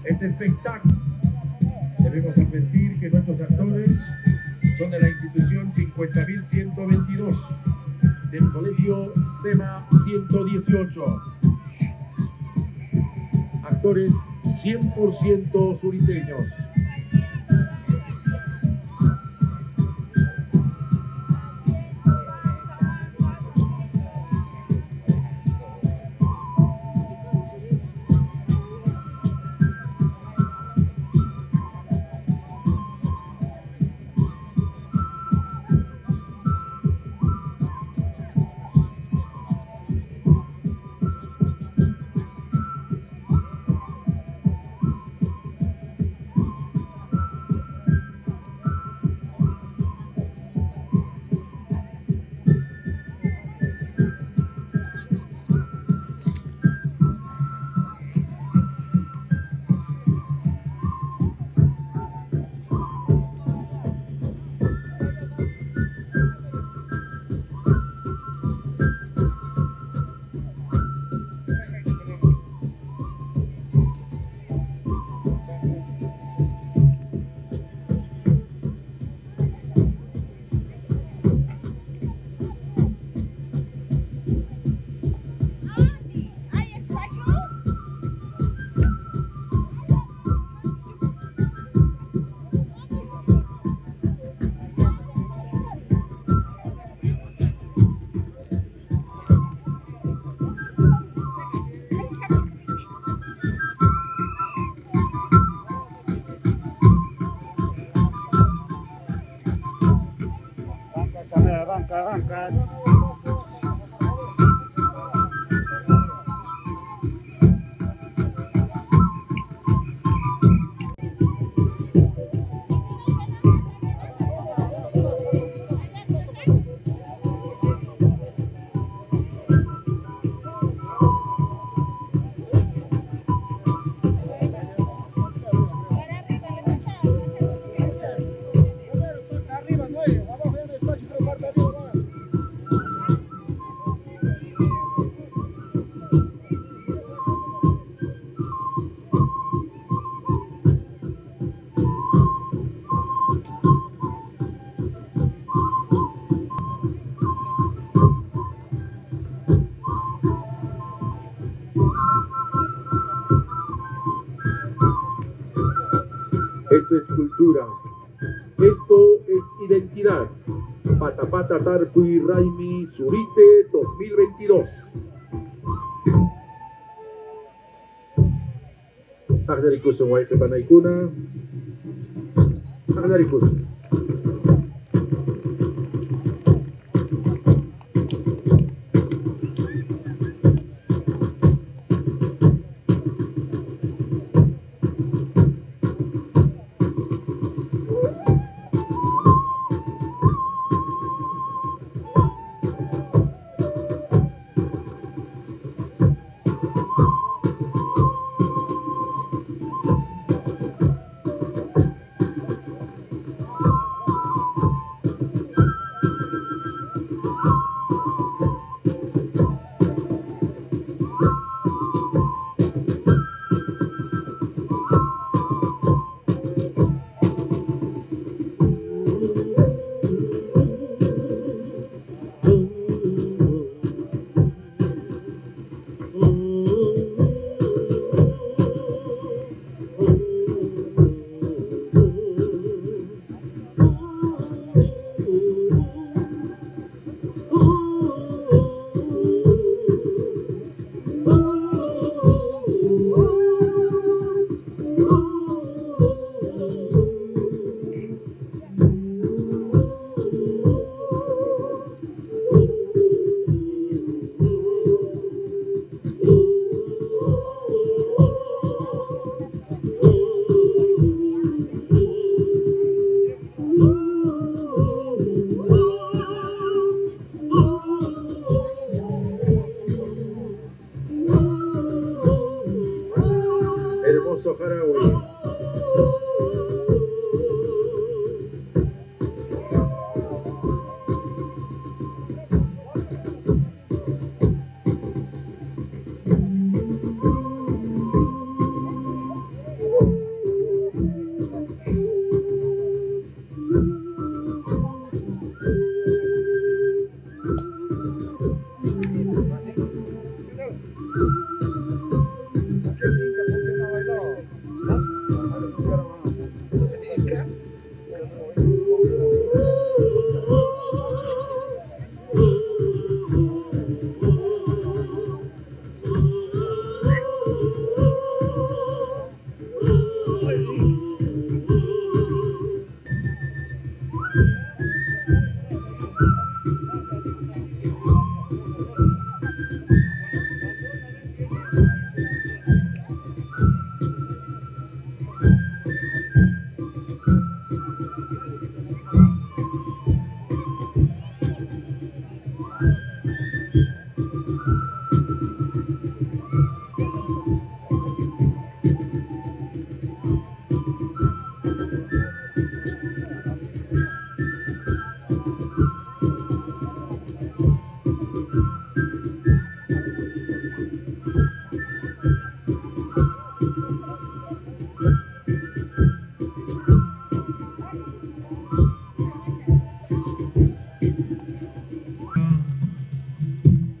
Este espectáculo, debemos advertir que nuestros actores son de la institución 50.122 del colegio SEMA 118. Actores 100% suriteños. Arranca. Esto es cultura, esto es identidad. Patapata Tarpui Raimi Surite 2022. Agdarikusu Waite Panaikuna. Agdarikusu. Hermoso Jaraui.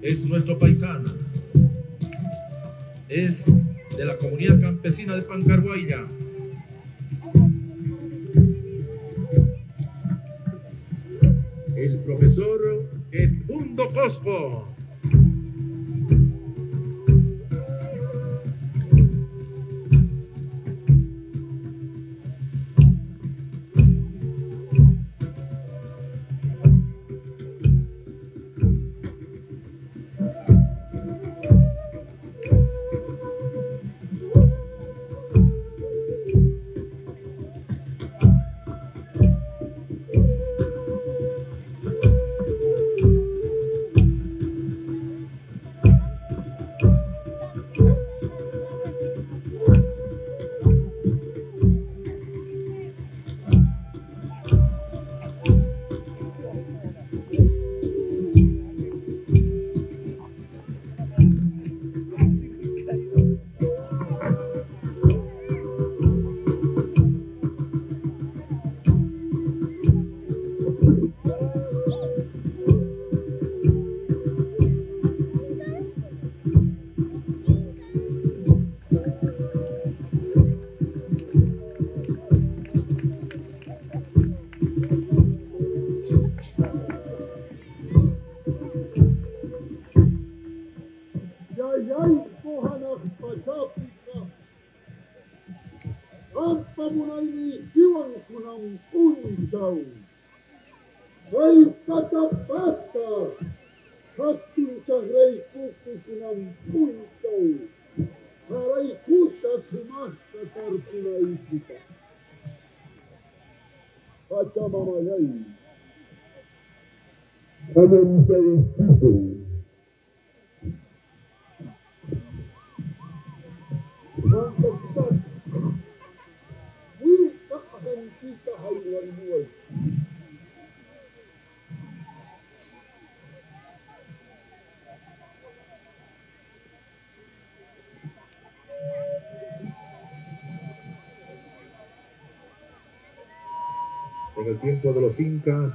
Es nuestro paisano, es de la comunidad campesina de Pancarhuayra. El profesor Edmundo Cosco. En el tiempo de los incas,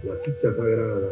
la chicha sagrada.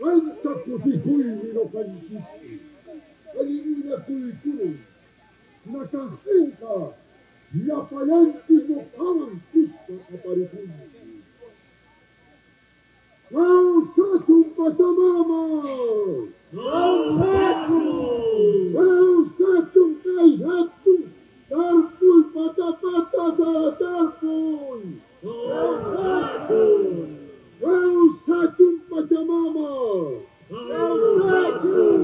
Anta kusikuy no kanchis. Alivina kuykuru. Cajenca, la palantis no caban justo apareciendo. ¡Nausachum Pachamama! ¡Nausachum! ¡Nausachum Kaihatum! ¡Tarpul Patapata Tarpul! ¡Nausachum! ¡Nausachum Pachamama! ¡Nausachum!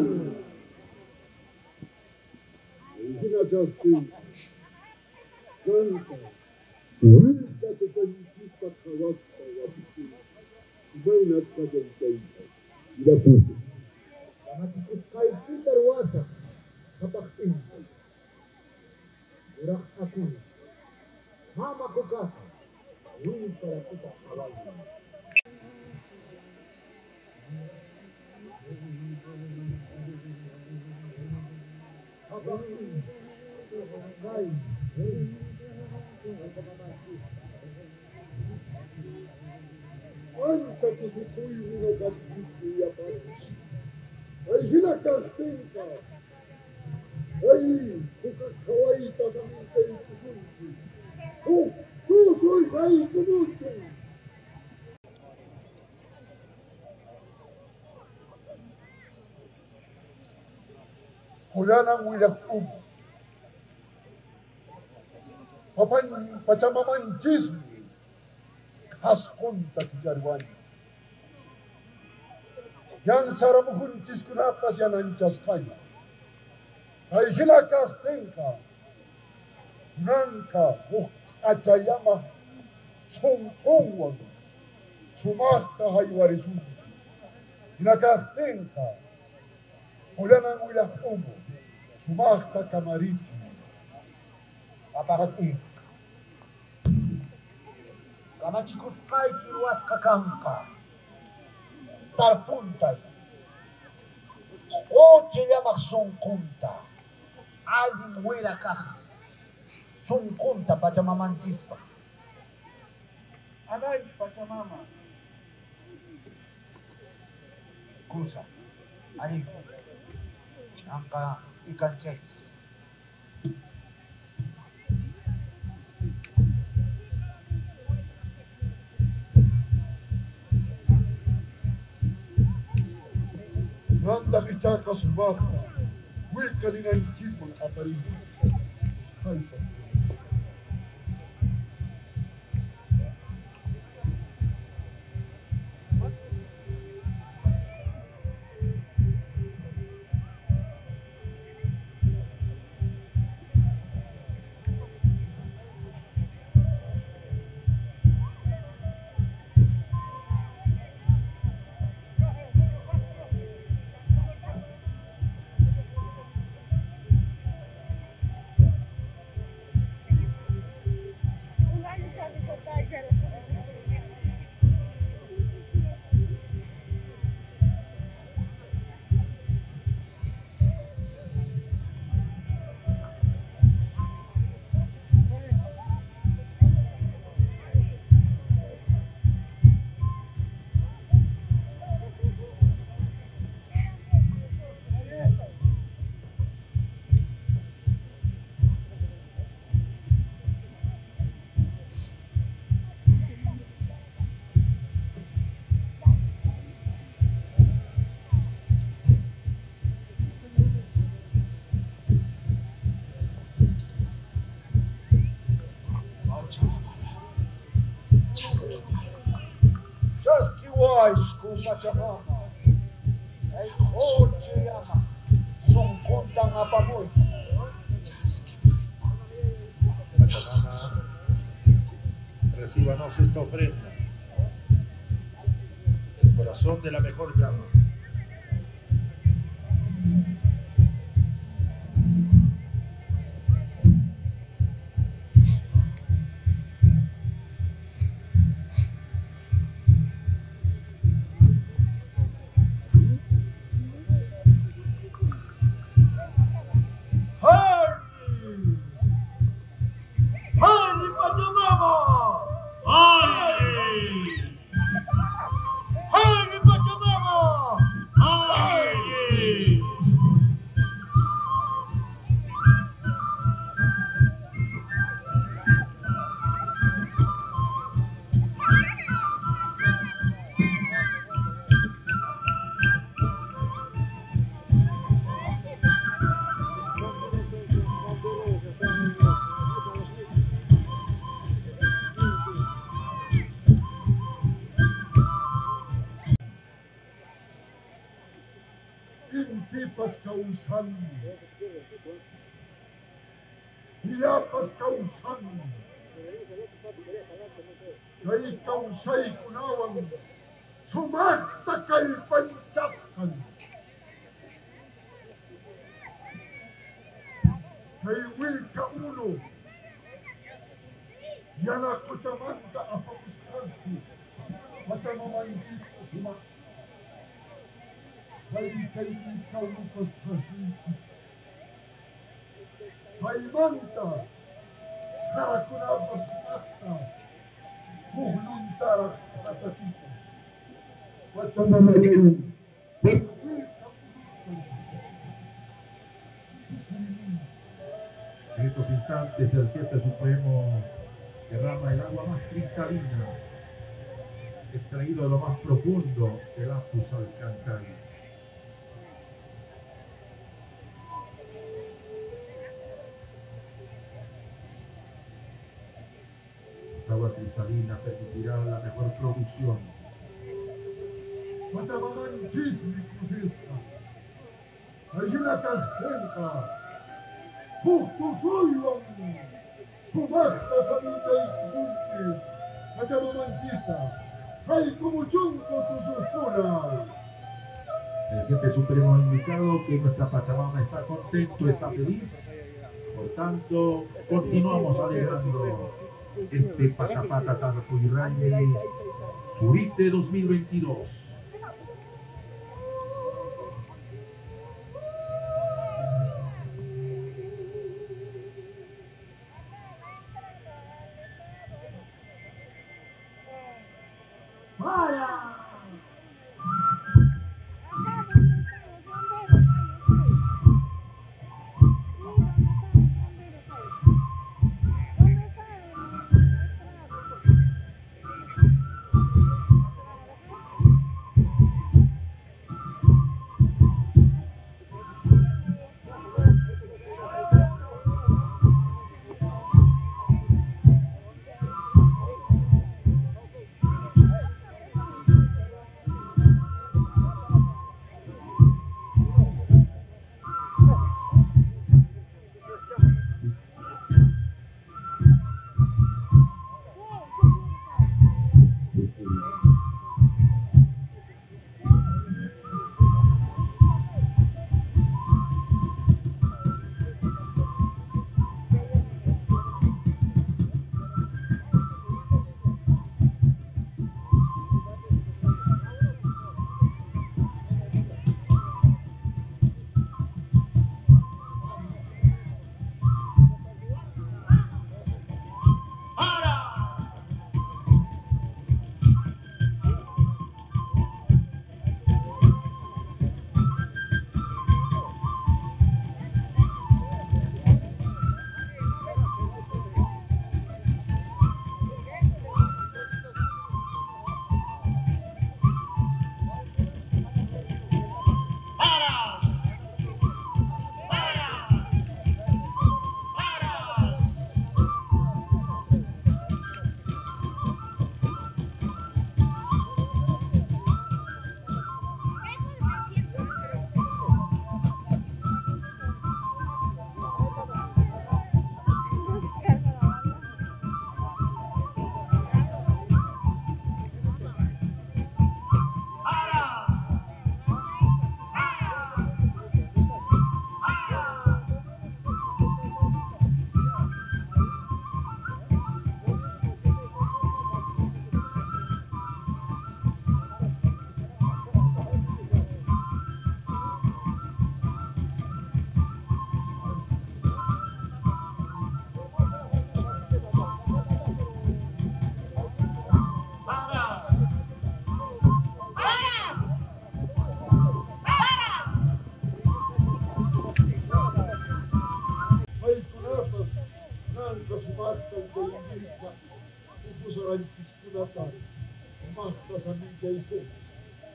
Cajenca, canta, cuenta que canichispa cabasta guapiti. Buenas Cajenca, la puta. Kamachicos kay Peter Wasa, kapakpinta. Urak ako, mama ko kaka, win para kita kawaii. Anta que se fui una casquita y apatis. Ay, hina Cajenca. Ay, bukas kawaii sa minta y kusunchi. Oh, tú soy ahí kumucho. Kulanang wilang Papan Pachamaman chismi. Kaskunta kijarwan. Yang saramuhun chiskunapas yan anchas kanya. Ay hila Cajenca. Nanka achayama songkongwag. Sumasta haywarisun. Hila Cajenca. Kulanang wilang sumasta kamarichi. Kapakatik. Kamachikos kay kiruas kakangka. Tarpuntay. Oche yamak sungkunta. Alin wera kah. Sungkunta Pachamaman chispa. Alay, Pachamama. Kusa. Aliho. Angka ikan chesis. Nanda kichaka sumasta, wika linanchismo na aparino. Chaskiwai ku Pachamama. Ay oche yama. Sungkuntang apamoy. Pachamama, recíbanos esta ofrenda. El corazón de la mejor llama. Pachamama! Ilapas kausan. Ilapas kausan. Kay kausay kunawang sumastakal pancaskan. Kay wil kauno. Yana kutamanta apapuskanku. Macamamantis ko sumak. Kay ikaw lupas traswiki. Kay manta. Sarakunabas mata. Muhluntara katachita. Macamamantis. En estos instantes el jefe supremo derrama el agua más cristalina, extraído de lo más profundo del Apus Alcancay. Esta agua cristalina permitirá la mejor producción. Macamamantis mikusista. Ayuna kaspenka. Puhtusoywan. Sumasta samita ikusuntis. Machamamantista. Hay como chonco tu suspuna. El jefe supremo ha indicado que nuestra Pachamama está contento, está feliz. Por tanto, continuamos alegrando este Patapata Tarpuyraine Surite 2022.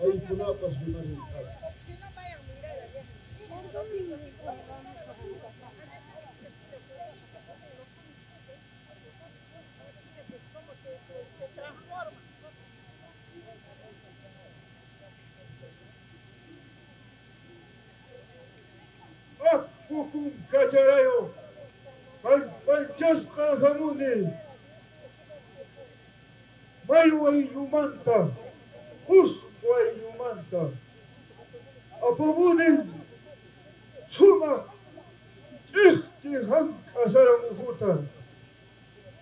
Ay, kunapas binarita. Ukun Cacharayo, Panchasca Jamuni, Mayo Yumanta, Justo Yumanta, Apamuni, Suma, Ichti Hanka Saramuhuta,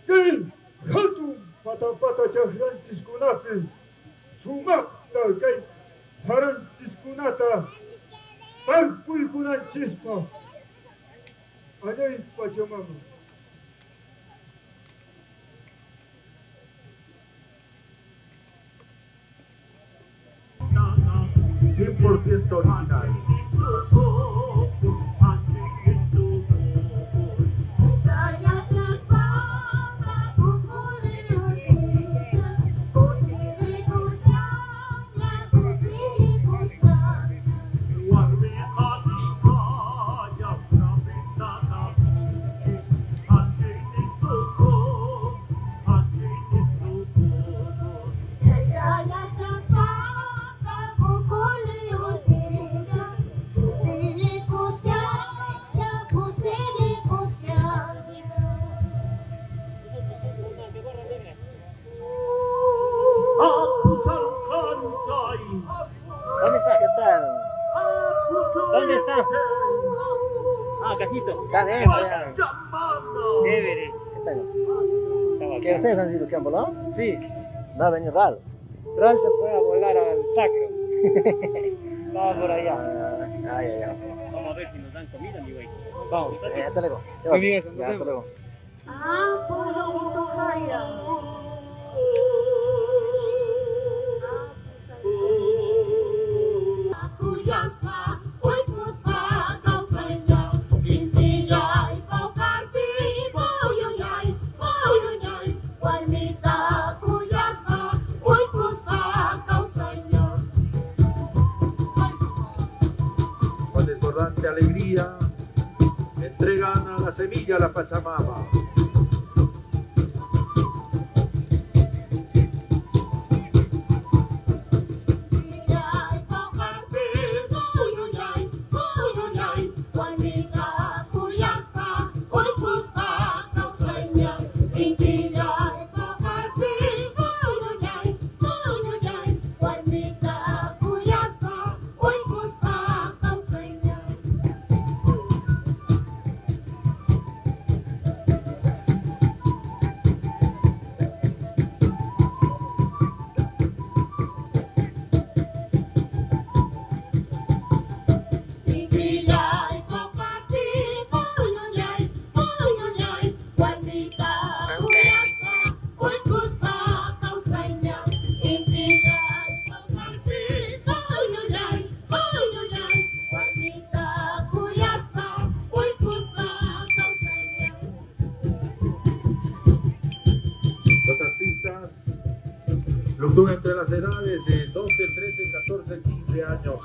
Gay, Hatu, Patapata Chahrantis Kunapi, Sumakta, Gay, Sarantis Kunata, Tarpui Kunanchispa, Anay Pachamama. $100% original. ¿Dónde está? ¿Qué tal? ¿Dónde está? Ah, Cajito. Está dentro ya. Chévere. ¿Qué tal? ¿Qué ustedes han sido campo, no? Sí. No ha venido Ral. Ral se fue a volar al sacro. Estaba por allá. Ya. Vamos a ver si nos dan comida, mi güey. Vamos. Hasta luego. Amigas, nos Ya, hasta vemos. luego. Con desbordante alegría, entregan a la semilla a la Pachamama. Los artistas fluctúan entre las edades de 12, 13, 14, 15 años.